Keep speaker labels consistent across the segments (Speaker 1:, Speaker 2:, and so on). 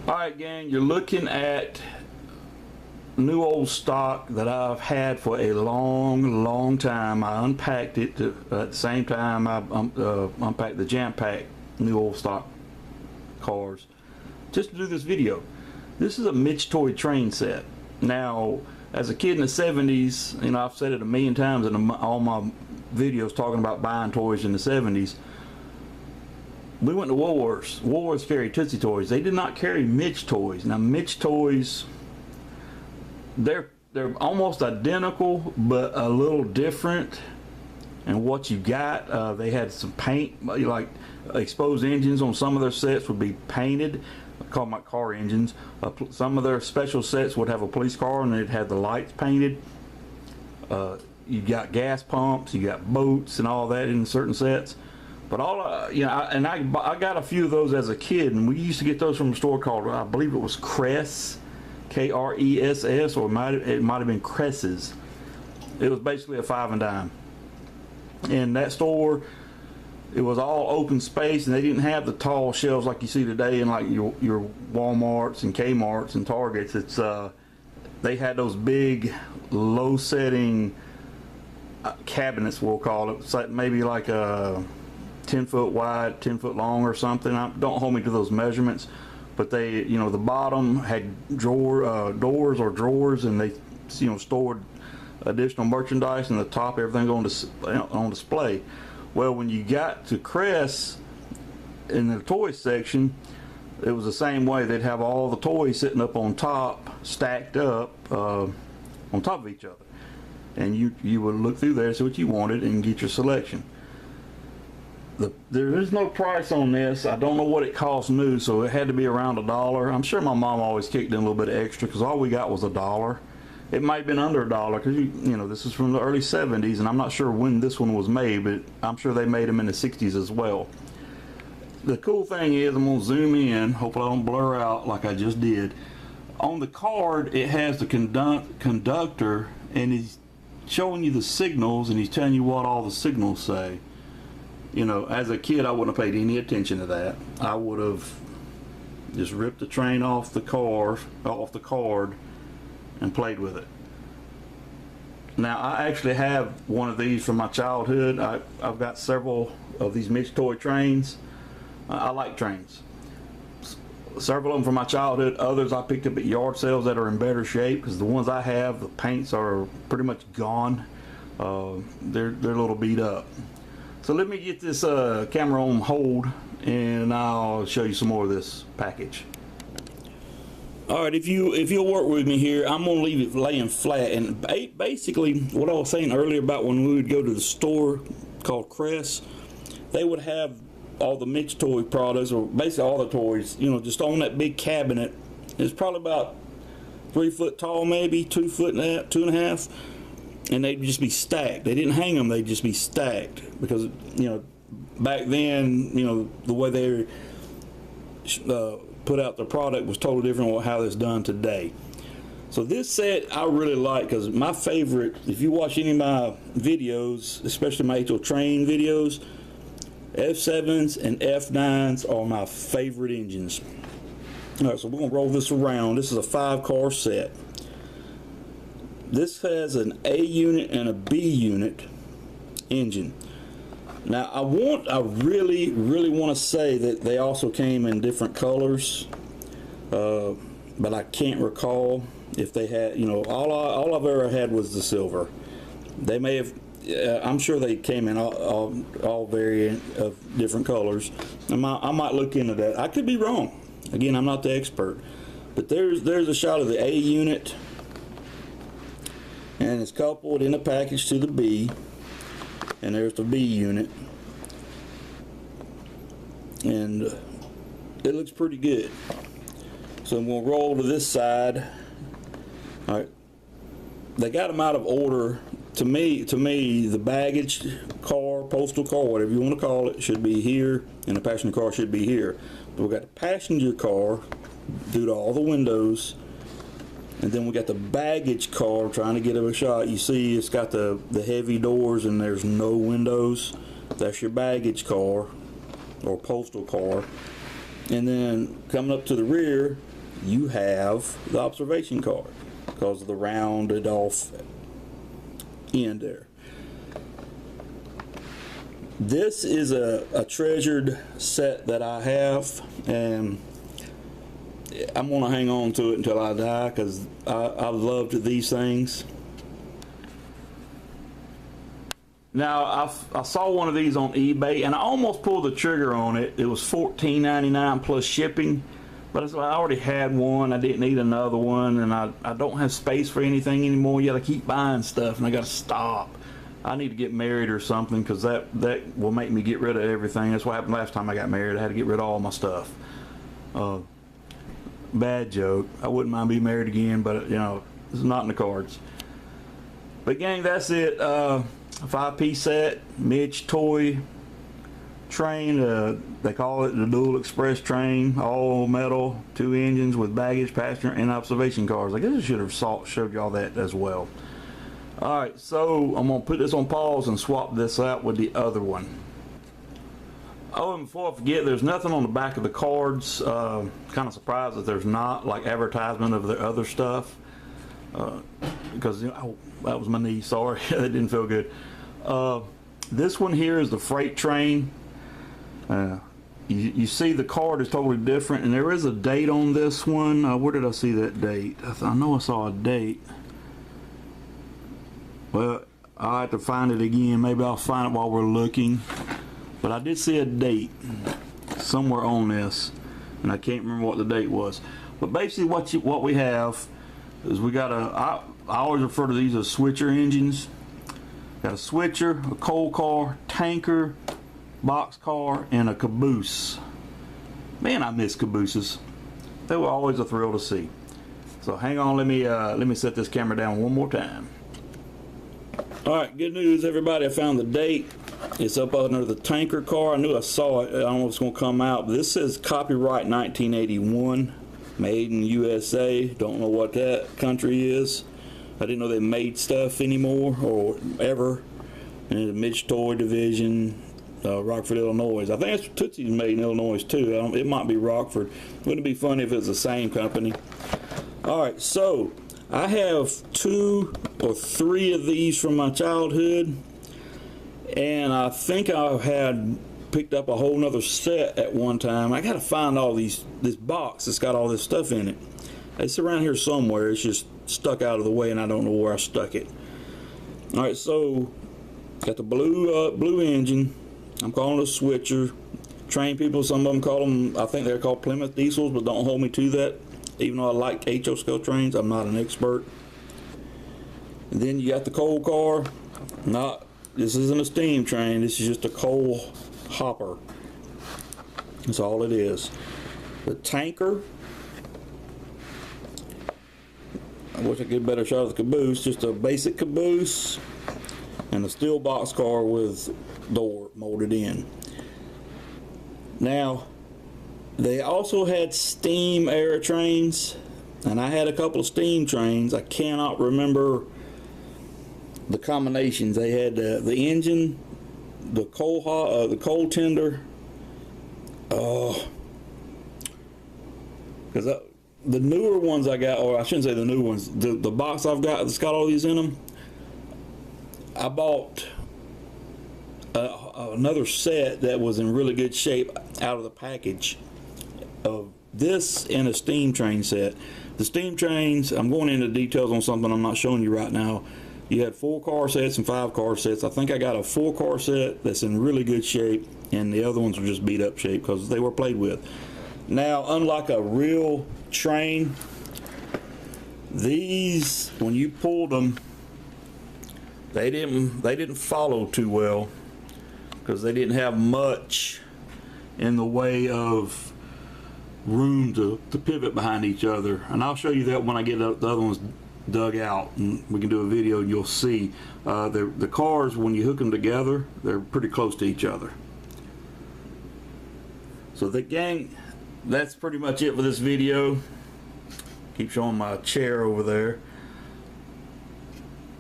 Speaker 1: Alright gang, you're looking at new old stock that I've had for a long time. I unpacked it at the same time I unpacked the jam pack new old stock cars just to do this video. This is a Midge Toy train set. Now, as a kid in the 70s, you know, I've said it a million times in all my videos talking about buying toys in the 70s. We went to Woolworths. Woolworths carried Tootsie Toys. They did not carry Midge Toys. Now, Midge Toys, they're almost identical, but a little different. And what you got, they had some paint, like exposed engines on some of their sets would be painted. I call them like car engines. Some of their special sets would have a police car and they'd have the lights painted. You got gas pumps, you got boats and all that in certain sets. But all you know, I got a few of those as a kid, and we used to get those from a store called, I believe it was Cress, K-R-E-S-S, or it might have been Cress's. It was basically a 5 and dime. In that store, it was all open space, and they didn't have the tall shelves like you see today in like your Walmarts and Kmarts and Targets. It's they had those big, low-setting cabinets, we'll call it. It's like maybe like a 10 foot wide, 10 foot long or something. Don't hold me to those measurements, but they, you know, the bottom had doors or drawers, and they, you know, stored additional merchandise, and the top everything on display. Well, when you got to Cress in the toy section, it was the same way. They'd have all the toys sitting up on top, stacked up on top of each other, and you would look through there, see what you wanted, and get your selection. There is no price on this. I don't know what it costs new, so it had to be around $1. I'm sure my mom always kicked in a little bit of extra because all we got was $1. It might have been under $1 because you know, this is from the early 70s, and I'm not sure when this one was made, but I'm sure they made them in the 60s as well. The cool thing is, I'm going to zoom in, hopefully I don't blur out like I just did. On the card, it has the conductor, and he's showing you the signals, and he's telling you what all the signals say. You know, as a kid, I wouldn't have paid any attention to that. I would have just ripped the train off the card, and played with it. Now, I actually have one of these from my childhood. I've got several of these Midge Toy trains. I like trains. Several of them from my childhood. Others I picked up at yard sales that are in better shape, because the ones I have, the paints are pretty much gone. They're a little beat up. So let me get this camera on hold, and I'll show you some more of this package. Alright, if you'll work with me here, I'm going to leave it laying flat. And basically, what I was saying earlier about when we would go to the store called Cress, they would have all the Midge Toy products, or basically all the toys, you know, just on that big cabinet. It's probably about 3 foot tall, maybe 2 foot and a half, 2.5. And they'd just be stacked. They didn't hang them, they'd just be stacked. Because, you know, back then, you know, the way they put out the product was totally different from how it's done today. So this set I really like, because my favorite, if you watch any of my videos, especially my HO train videos, F7s and F9s are my favorite engines. Alright, so we're going to roll this around. This is a 5-car set. This has an A unit and a B unit engine. Now I really want to say that they also came in different colors, but I can't recall if they had, you know, all I've ever had was the silver. They may have, I'm sure they came in all variant of different colors. I might look into that. I could be wrong. Again, I'm not the expert. But there's a shot of the A unit, and it's coupled in a package to the B, and there's the B unit, and it looks pretty good. So I'm going to roll to this side. Alright, they got them out of order. To me, the baggage car, postal car, whatever you want to call it, should be here, and the passenger car should be here. But we've got the passenger car due to all the windows, and then we got the baggage car trying to get a shot. You see it's got the heavy doors and there's no windows. That's your baggage car or postal car. And then coming up to the rear, you have the observation card because of the rounded off end there. This is a treasured set that I have, and I'm going to hang on to it until I die because I loved these things. Now, I saw one of these on eBay, and I almost pulled the trigger on it. It was $14.99 plus shipping, but I already had one. I didn't need another one, and I don't have space for anything anymore yet. I keep buying stuff, and I got to stop. I need to get married or something because that will make me get rid of everything. That's what happened last time I got married. I had to get rid of all my stuff. Bad joke. I wouldn't mind being married again, but you know, it's not in the cards. But gang, that's it. A 5-piece set, Midge Toy train. They call it the Dual Express train, all metal, 2 engines with baggage, passenger, and observation cars. I guess I should have showed y'all that as well. Alright, so I'm going to put this on pause and swap this out with the other one. Oh, and before I forget, there's nothing on the back of the cards. Kind of surprised that there's not, like advertisement of the other stuff. Because you know, that was my knee, sorry, that didn't feel good. This one here is the freight train. You see the card is totally different, and there is a date on this one. Where did I see that date? I know I saw a date. Well, I'll have to find it again. Maybe I'll find it while we're looking. But I did see a date somewhere on this, and I can't remember what the date was. But basically what we have is we got I always refer to these as switcher engines. Got a switcher, a coal car, tanker, box car, and a caboose. Man, I miss cabooses. They were always a thrill to see. So hang on, let me set this camera down one more time. Alright, good news everybody, I found the date. It's up under the tanker car. I knew I saw it. I don't know if it's going to come out, but this says copyright 1981, made in USA. Don't know what that country is. I didn't know they made stuff anymore or ever. And the Midge Toy division, Rockford, Illinois. I think that's Tootsie's made in Illinois too. It might be Rockford. Wouldn't it be funny if it's the same company? Alright, so I have 2 or 3 of these from my childhood, and I think I had picked up a whole nother set at one time. I gotta find all this box that's got all this stuff in it. It's around here somewhere. It's just stuck out of the way and I don't know where I stuck it. Alright, so got the blue engine. I'm calling it a switcher. Train people, some of them call them, I think they're called Plymouth diesels, but don't hold me to that. Even though I like HO scale trains, I'm not an expert. And then you got the coal car. This isn't a steam train, this is just a coal hopper. That's all it is. The tanker. I wish I could get a better shot of the caboose. Just a basic caboose and a steel box car with door molded in. Now, they also had steam era trains, and I had a couple of steam trains. I cannot remember the combinations. They had the engine, the coal tender. Because the newer ones I got, or I shouldn't say the new ones, the box I've got that's got all these in them, I bought another set that was in really good shape out of the package of this and a steam train set. The steam trains, I'm going into details on something I'm not showing you right now. You had 4 car sets and 5 car sets. I think I got a 4 car set that's in really good shape, and the other ones were just beat up shape because they were played with. Now, unlike a real train, these, when you pulled them, they didn't follow too well because they didn't have much in the way of room to pivot behind each other. And I'll show you that when I get the other ones dug out, and we can do a video and you'll see the cars, when you hook them together, they're pretty close to each other. So the gang, that's pretty much it for this video. Keep showing my chair over there.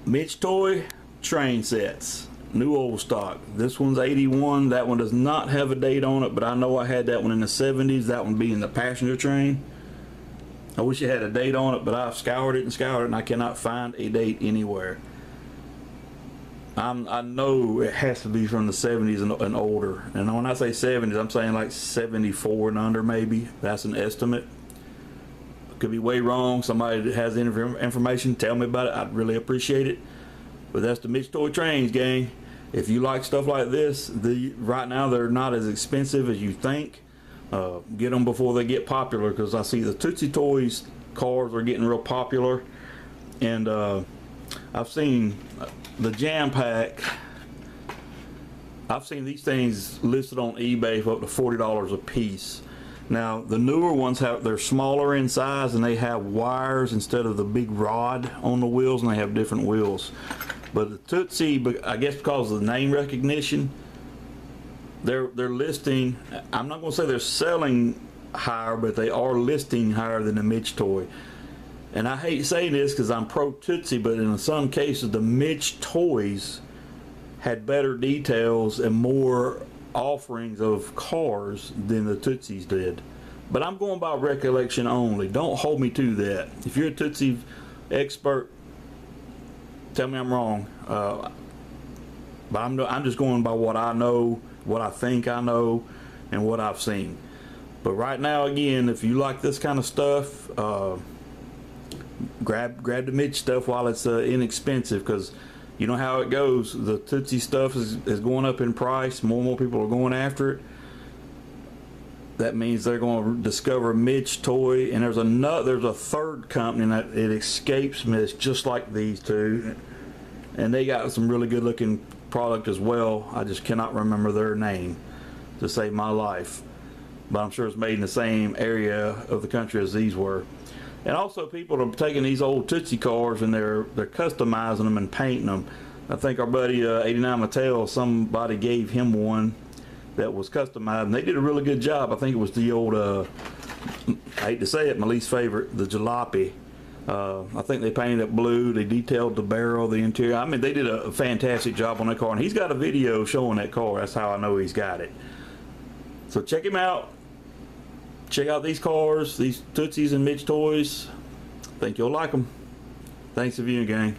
Speaker 1: Midge Toy train sets, new old stock. This one's 81. That one does not have a date on it, but I know I had that one in the 70s. That one being the passenger train. I wish it had a date on it, but I've scoured it and I cannot find a date anywhere. I know it has to be from the 70s and older. And when I say 70s, I'm saying like 74 and under maybe. That's an estimate. Could be way wrong. Somebody that has the information, tell me about it. I'd really appreciate it. But that's the Midge Toy Trains, gang. If you like stuff like this, right now they're not as expensive as you think. Get them before they get popular, because I see the Tootsie Toys cars are getting real popular. And I've seen the Jam Pack. I've seen these things listed on eBay for up to $40 a piece. Now the newer ones they're smaller in size and they have wires instead of the big rod on the wheels, and they have different wheels. But the Tootsie, I guess because of the name recognition, they're listing. I'm not going to say they're selling higher, but they are listing higher than the Midge Toy. And I hate saying this because I'm pro Tootsie, but in some cases the Midge Toys had better details and more offerings of cars than the Tootsies did. But I'm going by recollection only. Don't hold me to that. If you're a Tootsie expert, tell me I'm wrong. But I'm just going by what I know, what I think I know, and what I've seen. But right now, again, if you like this kind of stuff, grab the Midge stuff while it's inexpensive, because you know how it goes. The Tootsie stuff is going up in price. More and more people are going after it. That means they're going to discover Midge Toy, and there's a third company that it escapes me. It's just like these two, and they got some really good looking product as well. I just cannot remember their name to save my life, but I'm sure it's made in the same area of the country as these were. And also, people are taking these old Tootsie cars and they're customizing them and painting them. I think our buddy 89 Mattel, somebody gave him one that was customized, and they did a really good job. I think it was the old, I hate to say it, my least favorite, the Jalopy. I think they painted it blue. They detailed the barrel, the interior. I mean, they did a fantastic job on that car, and he's got a video showing that car. That's how I know he's got it. So check him out. Check out these cars, these Tootsies and Midge Toys. I think you'll like them. Thanks for viewing, gang.